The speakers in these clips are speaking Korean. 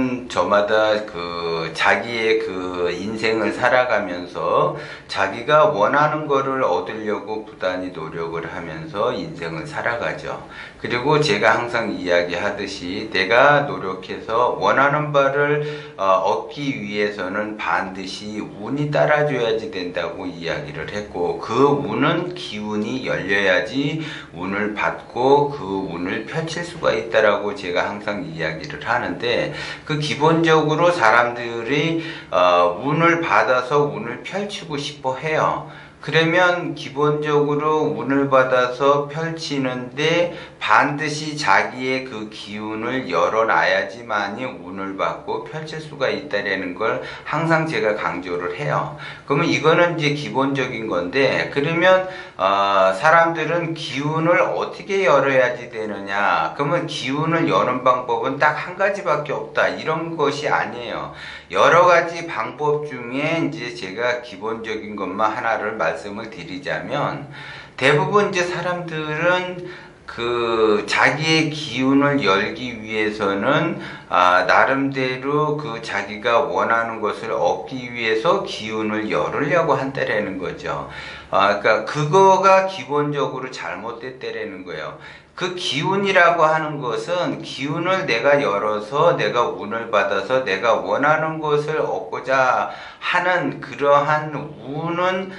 우리는 저마다 그 자기의 그 인생을 살아가면서 자기가 원하는 거를 얻으려고 부단히 노력을 하면서 인생을 살아가죠. 그리고 제가 항상 이야기하듯이 내가 노력해서 원하는 바를 얻기 위해서는 반드시 운이 따라줘야지 된다고 이야기를 했고, 그 운은 기운이 열려야지 운을 받고 그 운을 펼칠 수가 있다라고 제가 항상 이야기를 하는데, 그 기본적으로 사람들이 운을 받아서 운을 펼치고 싶어 해요. 그러면 기본적으로 운을 받아서 펼치는데 반드시 자기의 그 기운을 열어놔야지만이 운을 받고 펼칠 수가 있다라는 걸 항상 제가 강조를 해요. 그러면 이거는 이제 기본적인 건데, 그러면 사람들은 기운을 어떻게 열어야지 되느냐? 그러면 기운을 여는 방법은 딱 한 가지밖에 없다, 이런 것이 아니에요. 여러 가지 방법 중에 이제 제가 기본적인 것만 하나를 말씀을 드리자면, 대부분 이제 사람들은 그 자기의 기운을 열기 위해서는 나름대로 그 자기가 원하는 것을 얻기 위해서 기운을 열으려고 한다라는 거죠. 그러니까 그거가 기본적으로 잘못됐다라는 거예요. 그 기운이라고 하는 것은 기운을 내가 열어서 내가 운을 받아서 내가 원하는 것을 얻고자 하는 그러한 운은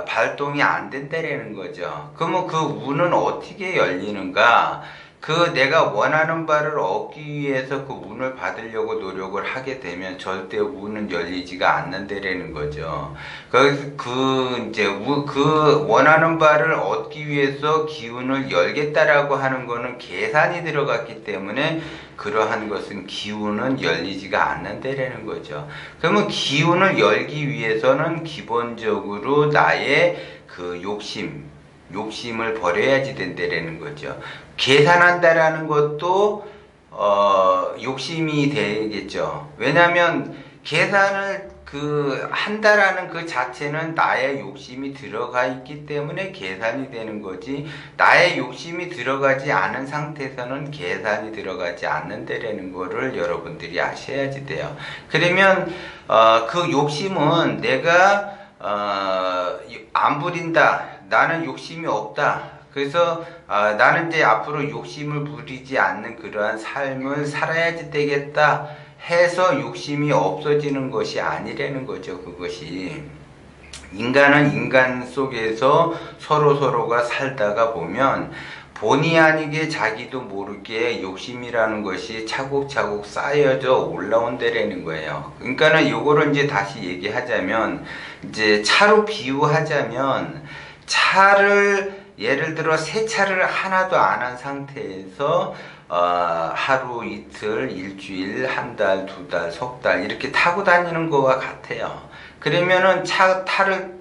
발동이 안 된다라는 거죠. 그러면 그 운은 어떻게 열리는가? 그 내가 원하는 바를 얻기 위해서 그 운을 받으려고 노력을 하게 되면 절대 운은 열리지가 않는다라는 거죠. 그 원하는 바를 얻기 위해서 기운을 열겠다라고 하는 거는 계산이 들어갔기 때문에 그러한 것은 기운은 열리지가 않는다라는 거죠. 그러면 기운을 열기 위해서는 기본적으로 나의 그 욕심을 버려야지 된다라는 거죠. 계산한다라는 것도 욕심이 되겠죠. 왜냐하면 계산을 한다라는 그 자체는 나의 욕심이 들어가 있기 때문에 계산이 되는 거지, 나의 욕심이 들어가지 않은 상태에서는 계산이 들어가지 않는다라는 거를 여러분들이 아셔야지 돼요. 그러면 그 욕심은 내가 안 부린다, 나는 욕심이 없다, 그래서 나는 이제 앞으로 욕심을 부리지 않는 그러한 삶을 살아야지 되겠다 해서 욕심이 없어지는 것이 아니라는 거죠. 그것이 인간은 인간 속에서 서로가 살다가 보면 본의 아니게 자기도 모르게 욕심이라는 것이 차곡차곡 쌓여져 올라온다라는 거예요. 그러니까는 요거를 이제 다시 얘기하자면, 이제 차로 비유하자면, 차를 예를 들어 세차를 하나도 안 한 상태에서 하루, 이틀, 일주일, 한 달, 두 달, 석 달 이렇게 타고 다니는 거와 같아요. 그러면은 차를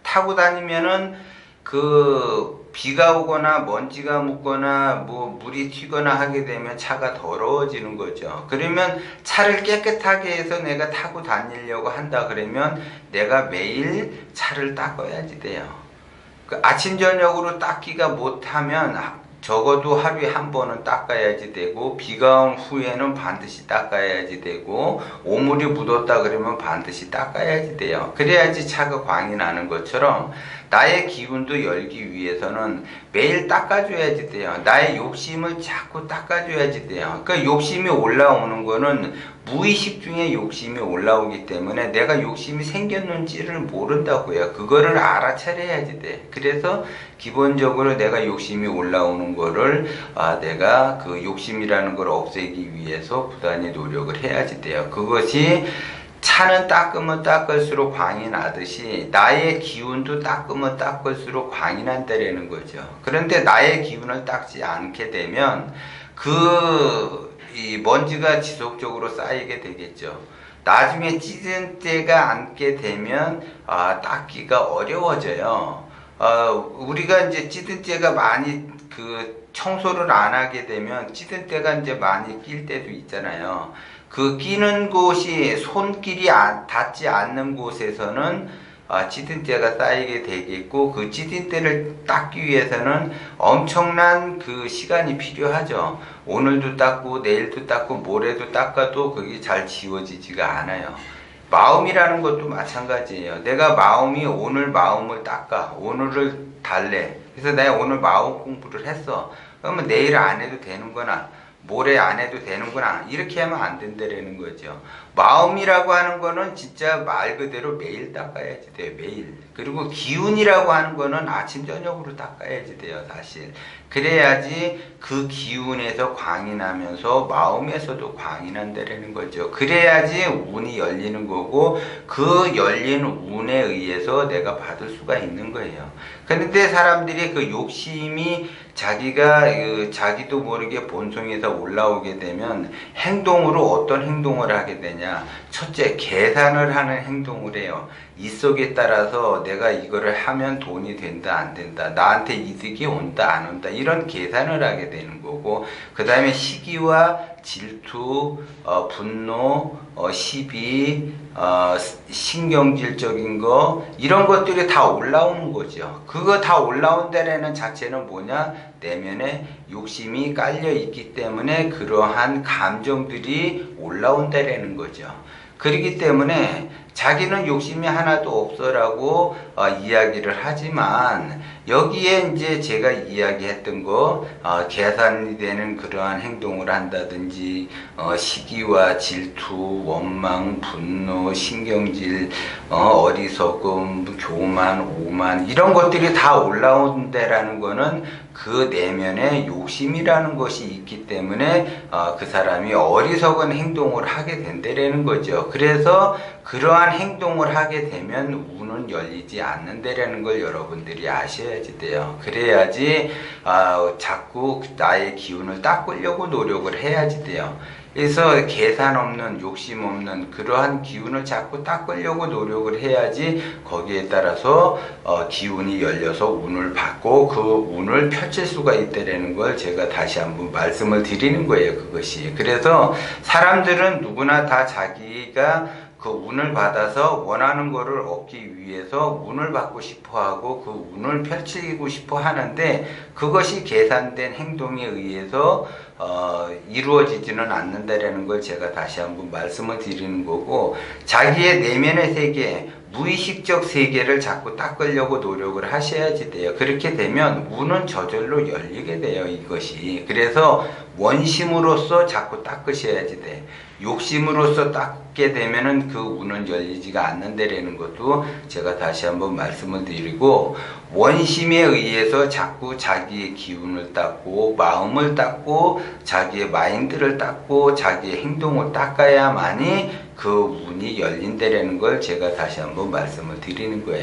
타고 다니면은 그 비가 오거나 먼지가 묻거나 뭐 물이 튀거나 하게 되면 차가 더러워지는 거죠. 그러면 차를 깨끗하게 해서 내가 타고 다니려고 한다 그러면 내가 매일 차를 닦아야지 돼요. 아침 저녁으로 닦기가 못하면 적어도 하루에 한 번은 닦아야지 되고, 비가 온 후에는 반드시 닦아야지 되고, 오물이 묻었다 그러면 반드시 닦아야지 돼요. 그래야지 차가 광이 나는 것처럼 나의 기운도 열기 위해서는 매일 닦아줘야지 돼요. 나의 욕심을 자꾸 닦아줘야지 돼요. 그러니까 욕심이 올라오는 거는 무의식 중에 욕심이 올라오기 때문에 내가 욕심이 생겼는지를 모른다고요. 그거를 알아차려야지 돼. 그래서 기본적으로 내가 욕심이 올라오는 거를 내가 그 욕심이라는 걸 없애기 위해서 부단히 노력을 해야지 돼요. 그것이 차는 닦으면 닦을수록 광이 나듯이 나의 기운도 닦으면 닦을수록 광이 난다라는 거죠. 그런데 나의 기운을 닦지 않게 되면 이 먼지가 지속적으로 쌓이게 되겠죠. 나중에 찌든 때가 앉게 되면 닦기가 어려워져요. 우리가 이제 찌든 때가 많이 청소를 안 하게 되면 찌든 때가 이제 많이 낄 때도 있잖아요. 그 끼는 곳이 손길이 닿지 않는 곳에서는 찌든 때가 쌓이게 되겠고, 그 찌든 때를 닦기 위해서는 엄청난 그 시간이 필요하죠. 오늘도 닦고 내일도 닦고 모레도 닦아도 그게 잘 지워지지가 않아요. 마음이라는 것도 마찬가지예요. 내가 마음이 오늘 마음을 닦아, 오늘을 달래. 그래서 내가 오늘 마음 공부를 했어. 그러면 내일 안 해도 되는구나, 모레 안 해도 되는구나, 이렇게 하면 안 된다라는 거죠. 마음이라고 하는 거는 진짜 말 그대로 매일 닦아야지 돼요. 매일. 그리고 기운이라고 하는 거는 아침 저녁으로 닦아야지 돼요. 사실 그래야지 그 기운에서 광이 나면서 마음에서도 광이 난다라는 거죠. 그래야지 운이 열리는 거고, 그 열린 운에 의해서 내가 받을 수가 있는 거예요. 그런데 사람들이 그 욕심이 자기도 모르게 본성에서 올라오게 되면 행동으로 어떤 행동을 하게 되냐. 첫째, 계산을 하는 행동을 해요. 이 속에 따라서 내가 이거를 하면 돈이 된다 안 된다, 나한테 이득이 온다 안 온다, 이런 계산을 하게 되는 거고, 그 다음에 시기와 질투, 분노, 시비, 신경질적인 거, 이런 것들이 다 올라오는 거죠. 그거 다 올라온다라는 자체는 뭐냐? 내면에 욕심이 깔려 있기 때문에 그러한 감정들이 올라온다라는 거죠. 그렇기 때문에 자기는 욕심이 하나도 없어라고 이야기를 하지만, 여기에 이제 제가 이야기했던 거, 계산이 되는 그러한 행동을 한다든지, 시기와 질투, 원망, 분노, 신경질, 어리석음, 교만, 오만, 이런 것들이 다 올라온다라는 거는 그 내면에 욕심이라는 것이 있기 때문에 그 사람이 어리석은 행동을 하게 된다라는 거죠. 그래서 그러한 행동을 하게 되면 운은 열리지 않는다라는 걸 여러분들이 아셔야지 돼요. 그래야지 자꾸 나의 기운을 닦으려고 노력을 해야지 돼요. 그래서 계산 없는, 욕심 없는 그러한 기운을 자꾸 닦으려고 노력을 해야지 거기에 따라서 기운이 열려서 운을 받고 그 운을 펼칠 수가 있다는 걸 제가 다시 한번 말씀을 드리는 거예요. 그것이. 그래서 사람들은 누구나 다 자기가 그 운을 받아서 원하는 거를 얻기 위해서 운을 받고 싶어 하고 그 운을 펼치고 싶어 하는데, 그것이 계산된 행동에 의해서 이루어지지는 않는다라는 걸 제가 다시 한번 말씀을 드리는 거고, 자기의 내면의 세계, 무의식적 세계를 자꾸 닦으려고 노력을 하셔야지 돼요. 그렇게 되면 운은 저절로 열리게 돼요, 이것이. 그래서 원심으로써 자꾸 닦으셔야지 돼. 욕심으로써 닦게 되면은 그 운은 열리지가 않는다라는 것도 제가 다시 한번 말씀을 드리고, 원심에 의해서 자꾸 자기의 기운을 닦고 마음을 닦고 자기의 마인드를 닦고 자기의 행동을 닦아야만이 그 운이 열린다라는 걸 제가 다시 한번 말씀을 드리는 거예요.